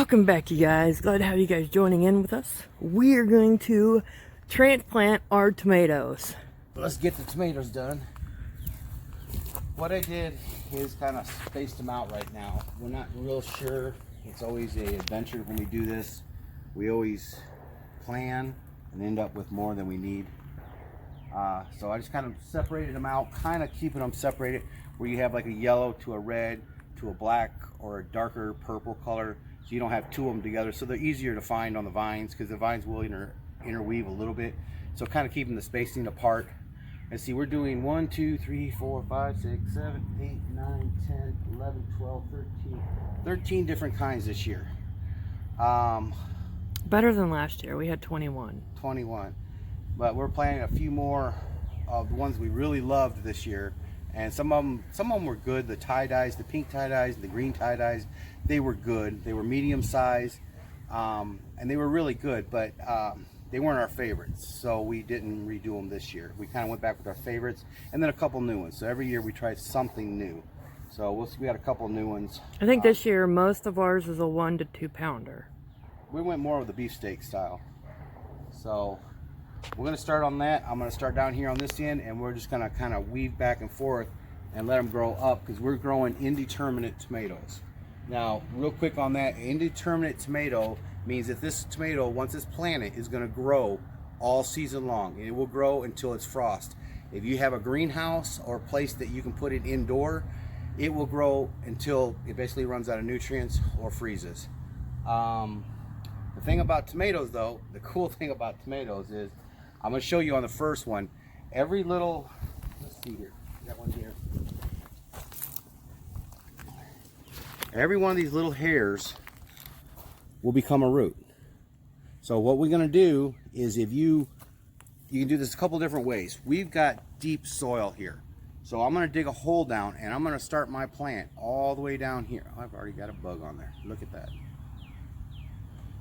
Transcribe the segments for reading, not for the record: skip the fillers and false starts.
Welcome back, you guys. Glad to have you guys joining in with us. We are going to transplant our tomatoes. Let's get the tomatoes done. What I did is kind of spaced them out right now. We're not real sure. It's always an adventure when we do this. We always plan and end up with more than we need. So I just kind of separated them out, kind of keeping them separated where you have like a yellow to a red to a black or a darker purple color, so you don't have two of them together, so they're easier to find on the vines because the vines will interweave a little bit, so kind of keeping the spacing apart. And see, we're doing 1 2 3 4 5 6 7 8 9 10 11 12 13 different kinds this year. Better than last year. We had 21, but we're planning a few more of the ones we really loved this year. And some of them were good. The tie-dyes, the pink tie-dyes, the green tie-dyes, they were good. They were medium size, and they were really good, but they weren't our favorites. So we didn't redo them this year. We kind of went back with our favorites and then a couple new ones. So every year we try something new. So we'll see, we got a couple new ones. I think this year most of ours is a 1 to 2 pounder. We went more of the beefsteak style. So we're going to start on that. I'm going to start down here on this end, and we're just going to kind of weave back and forth and let them grow up because we're growing indeterminate tomatoes. Now, real quick on that, indeterminate tomato means that this tomato, once it's planted, is going to grow all season long. It will grow until it's frost. If you have a greenhouse or a place that you can put it indoor, it will grow until it basically runs out of nutrients or freezes. The thing about tomatoes, though, the cool thing about tomatoes is, I'm going to show you on the first one, every little, let's see here, got one here. Every one of these little hairs will become a root. So what we're going to do is, if you can do this a couple different ways. We've got deep soil here. So I'm going to dig a hole down, and I'm going to start my plant all the way down here. Oh, I've already got a bug on there. Look at that.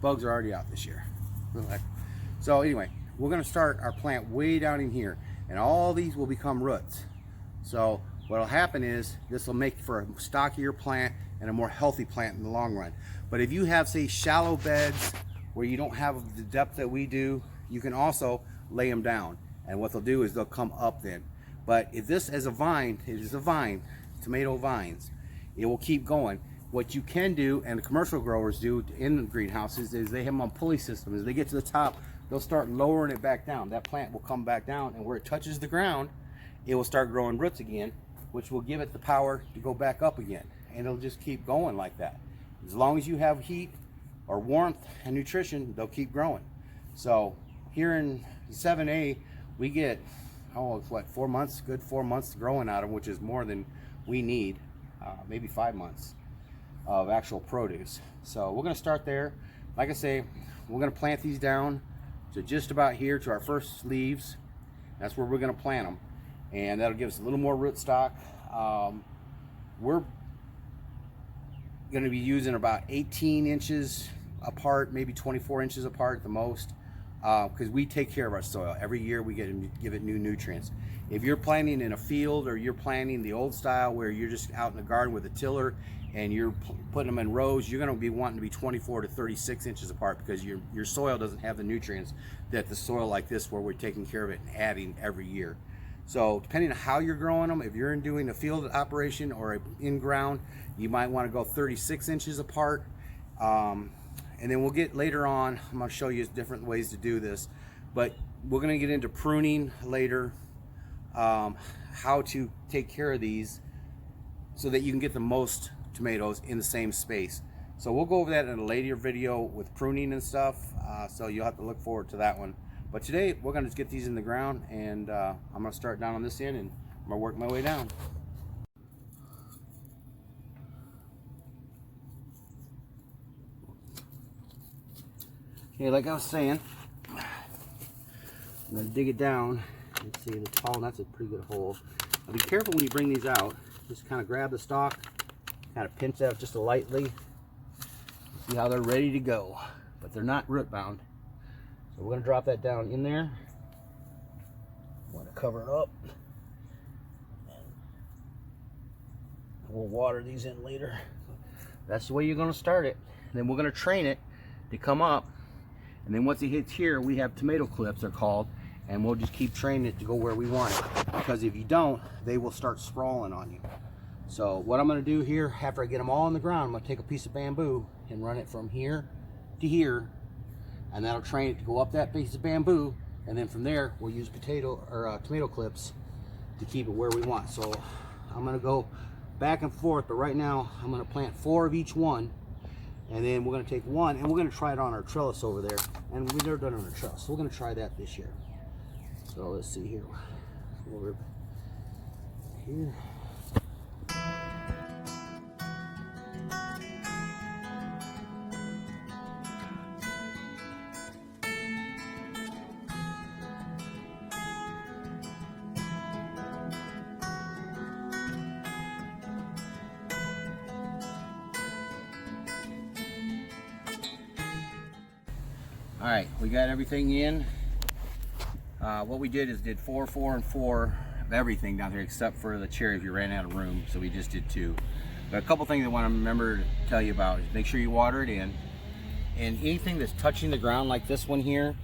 Bugs are already out this year. So anyway, we're going to start our plant way down in here, and all these will become roots. So what will happen is this will make for a stockier plant and a more healthy plant in the long run. But if you have, say, shallow beds where you don't have the depth that we do, you can also lay them down, and what they'll do is they'll come up then. But if this is a vine, it is a vine, tomato vines, it will keep going. What you can do, and the commercial growers do in the greenhouses, is they have them on pulley systems. As they get to the top, they'll start lowering it back down. That plant will come back down, and where it touches the ground, it will start growing roots again, which will give it the power to go back up again. And it'll just keep going like that. As long as you have heat or warmth and nutrition, they'll keep growing. So here in 7A, we get, what, 4 months, good 4 months growing out of them, which is more than we need, maybe 5 months of actual produce. So we're going to start there. Like I say, we're going to plant these down to just about here to our first leaves. That's where we're going to plant them, and that'll give us a little more root stock. We're going to be using about 18 inches apart, maybe 24 inches apart at the most, because we take care of our soil. Every year we give it new nutrients. If you're planting in a field, or you're planting the old style where you're just out in the garden with a tiller and you're putting them in rows, you're going to be wanting to be 24 to 36 inches apart, because your soil doesn't have the nutrients that the soil like this, where we're taking care of it and adding every year. So depending on how you're growing them, if you're doing a field operation or in ground, you might want to go 36 inches apart. And then we'll get later on, I'm going to show you different ways to do this, but we're going to get into pruning later, how to take care of these so that you can get the most tomatoes in the same space. So we'll go over that in a later video with pruning and stuff, so you'll have to look forward to that one. But today we're going to just get these in the ground, and I'm going to start down on this end, and I'm going to work my way down. Okay, like I was saying, I'm going to dig it down. Let's see, the tall, that's a pretty good hole. Now be careful when you bring these out. Just kind of grab the stalk, kind of pinch that just lightly. See how they're ready to go, but they're not root bound. So we're going to drop that down in there. I want to cover it up. We'll water these in later. That's the way you're going to start it. and then we're going to train it to come up, and then once it hits here, we have tomato clips, they're called, and we'll just keep training it to go where we want it, because if you don't, they will start sprawling on you. So what I'm going to do here, after I get them all on the ground, I'm going to take a piece of bamboo and run it from here to here, and that'll train it to go up that piece of bamboo, and then from there we'll use tomato clips to keep it where we want. So I'm going to go back and forth, but right now I'm going to plant 4 of each one, and then we're going to take one and we're going to try it on our trellis over there, and we've never done it on a trellis, so we're going to try that this year. So let's see here. Over here. All right, we got everything in. What we did is did 4, 4, and 4 of everything down here except for the cherries. We ran out of room, so we just did 2. But a couple things I want to remember to tell you about is make sure you water it in. And anything that's touching the ground like this one here,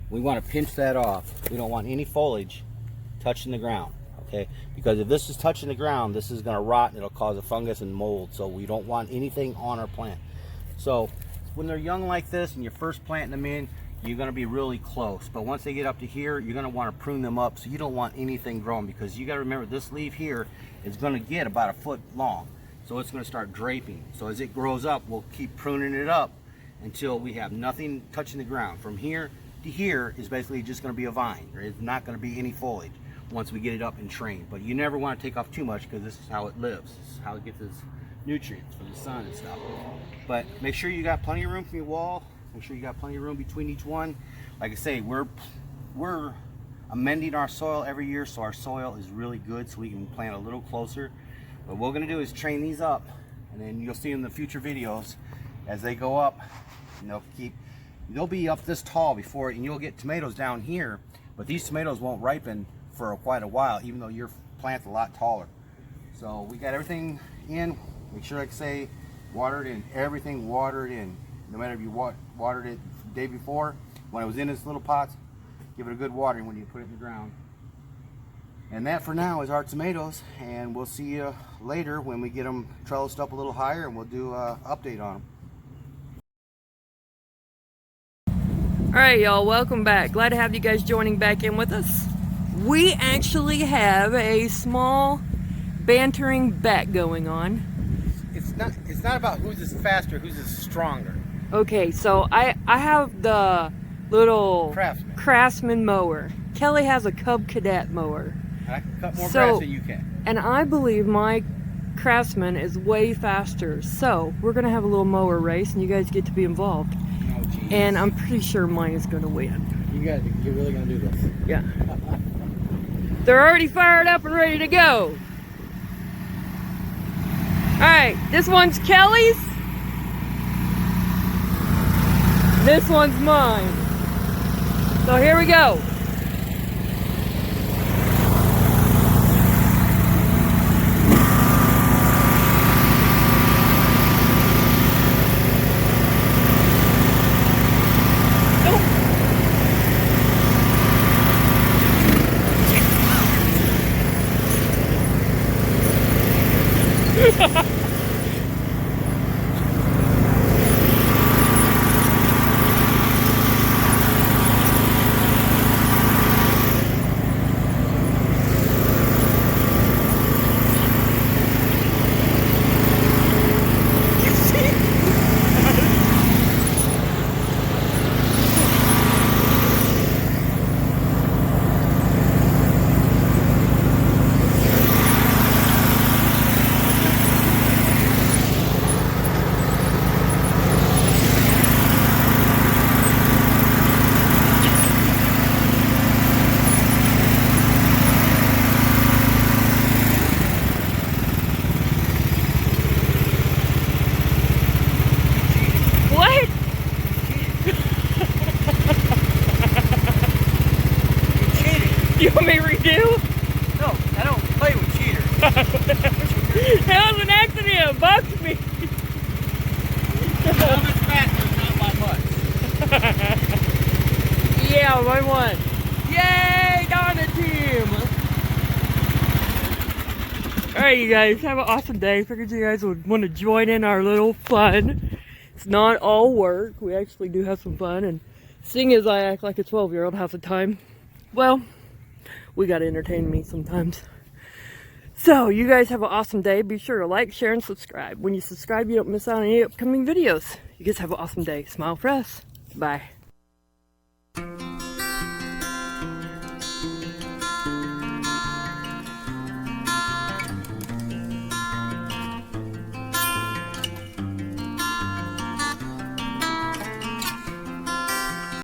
we want to pinch that off. We don't want any foliage touching the ground, okay? Because if this is touching the ground, this is going to rot and it'll cause a fungus and mold. So we don't want anything on our plant. So when they're young like this and you're first planting them in, you're going to be really close. But once they get up to here, you're going to want to prune them up, so you don't want anything growing, because you got to remember this leaf here is going to get about 1 foot long. So it's going to start draping. So as it grows up, we'll keep pruning it up until we have nothing touching the ground. From here to here is basically just going to be a vine. There's not going to be any foliage once we get it up and trained. But you never want to take off too much, because this is how it lives. This is how it gets its nutrients from the sun and stuff. But make sure you got plenty of room from your wall. Make sure you got plenty of room between each one. Like I say, we're amending our soil every year, so our soil is really good, so we can plant a little closer. But what we're going to do is train these up, and then you'll see in the future videos as they go up, and they'll be up this tall before, and you'll get tomatoes down here, but these tomatoes won't ripen for quite a while, even though your plant's a lot taller. So we got everything in. Make sure, like I say, water it in. Everything water it in. No matter if you watered it the day before, when it was in its little pots, give it a good watering when you put it in the ground. And that for now is our tomatoes, and we'll see you later when we get them trellised up a little higher, and we'll do an update on them. All right, y'all, welcome back. Glad to have you guys joining back in with us. We actually have a small bantering bet going on. It's not about who's is faster, who's is stronger. Okay, so I have the little Craftsman mower. Kelly has a Cub Cadet mower. I can cut more grass than you can. And I believe my Craftsman is way faster. So we're gonna have a little mower race, and you guys get to be involved. Oh, geez. And I'm pretty sure mine is gonna win. You're really gonna do this? Yeah. They're already fired up and ready to go. All right, this one's Kelly's. This one's mine. So here we go. You want me to redo? No, I don't play with cheaters. That was an accident. It bucked me. Some is fast, but not by much. Yeah, my one. Yay, Donna team. Alright, you guys, have an awesome day. Figured you guys would want to join in our little fun. It's not all work. We actually do have some fun. And seeing as I act like a 12-year-old half the time, well, we got to entertain me sometimes. So, you guys have an awesome day. Be sure to like, share, and subscribe. When you subscribe, you don't miss out on any upcoming videos. You guys have an awesome day. Smile for us. Bye.